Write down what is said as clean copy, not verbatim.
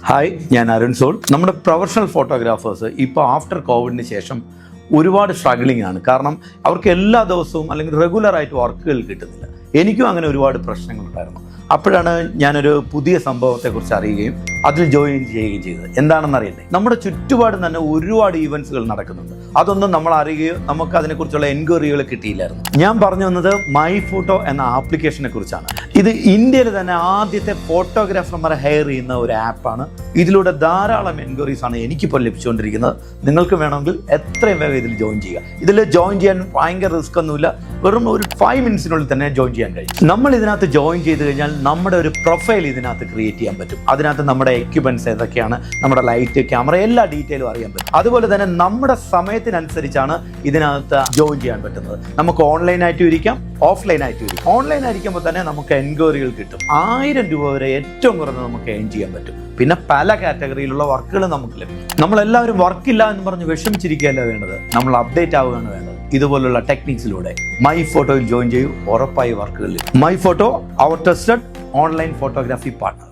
Hi, ഞാൻ Arun soul. നമ്മുടെ professional photographers ഇപ്പോൾ ആഫ്റ്റർ കോവിഡിന് ശേഷം ഒരുപാട് സ്ട്രഗ്ലിംഗ് ആണ്. കാരണം അവർക്ക് എല്ലാ ദിവസവും അല്ലെങ്കിൽ റെഗുലറായിട്ട് വർക്കുകൾ കിട്ടുന്നില്ല. എനിക്കും അങ്ങനെ ഒരുപാട് പ്രശ്നങ്ങളുണ്ടായിരുന്നു. അപ്പോഴാണ് ഞാനൊരു പുതിയ സംഭവത്തെക്കുറിച്ച് അറിയുകയും അതിൽ ജോയിൻ ചെയ്യുകയും ചെയ്തത്. എന്താണെന്ന് അറിയണ്ടേ, നമ്മുടെ ചുറ്റുപാടും തന്നെ ഒരുപാട് ഈവൻസുകൾ നടക്കുന്നുണ്ട്. അതൊന്നും നമ്മൾ അറിയുകയോ നമുക്ക് അതിനെക്കുറിച്ചുള്ള എൻക്വയറികൾ കിട്ടിയില്ലായിരുന്നു. ഞാൻ പറഞ്ഞു വന്നത് മൈ ഫോട്ടോ എന്ന ആപ്ലിക്കേഷനെ കുറിച്ചാണ്. ഇത് ഇന്ത്യയിൽ തന്നെ ആദ്യത്തെ ഫോട്ടോഗ്രാഫർമാരെ ഹയർ ചെയ്യുന്ന ഒരു ആപ്പാണ്. ഇതിലൂടെ ധാരാളം എൻക്വയറീസ് ആണ് എനിക്കിപ്പോൾ ലഭിച്ചുകൊണ്ടിരിക്കുന്നത്. നിങ്ങൾക്ക് വേണമെങ്കിൽ എത്രയും വേഗം ഇതിൽ ജോയിൻ ചെയ്യുക. ഇതിൽ ജോയിൻ ചെയ്യാൻ ഭയങ്കര റിസ്ക് ഒന്നുമില്ല. വെറും ഒരു 5 മിനിറ്റ്സിനുള്ളിൽ തന്നെ ജോയിൻ ചെയ്യാൻ കഴിയും. നമ്മൾ ഇതിനകത്ത് ജോയിൻ ചെയ്ത് കഴിഞ്ഞാൽ നമ്മുടെ ഒരു പ്രൊഫൈൽ ഇതിനകത്ത് ക്രിയേറ്റ് ചെയ്യാൻ പറ്റും. അതിനകത്ത് നമ്മുടെ എക്യുപ്മെന്റ്സ് ഏതൊക്കെയാണ്, നമ്മുടെ ലൈറ്റ്, ക്യാമറ, എല്ലാ ഡീറ്റെയിലും അറിയാൻ പറ്റും. അതുപോലെ തന്നെ നമ്മുടെ സമയത്തിനനുസരിച്ചാണ് ഇതിനകത്ത് ജോയിൻ ചെയ്യാൻ പറ്റുന്നത്. നമുക്ക് ഓൺലൈനായിട്ടും ഇരിക്കാം, ഓഫ്ലൈനായിട്ടും ഇരിക്കാം. ഓൺലൈൻ ആയിരിക്കുമ്പോൾ തന്നെ നമുക്ക് എൻക്വയറികൾ കിട്ടും. 1000 രൂപ വരെ ഏറ്റവും കുറഞ്ഞ് നമുക്ക് ഏൺ ചെയ്യാൻ പറ്റും. പിന്നെ പല കാറ്റഗറിയിലുള്ള വർക്കുകൾ നമുക്ക് ലഭിക്കും. നമ്മളെല്ലാവരും വർക്കില്ല എന്ന് പറഞ്ഞ് വിഷമിച്ചിരിക്കുകയല്ല വേണ്ടത്, നമ്മൾ അപ്ഡേറ്റ് ആവുകയാണ് വേണ്ടത്. ഇതുപോലുള്ള ടെക്നിക്സിലൂടെ മൈ ഫോട്ടോയിൽ ജോയിൻ ചെയ്യൂ, ഉറപ്പായി വർക്കുകൾ ലഭിക്കും. മൈ ഫോട്ടോ, അവർ ട്രസ്റ്റഡ് ഓൺലൈൻ ഫോട്ടോഗ്രാഫി പാർട്ണർ.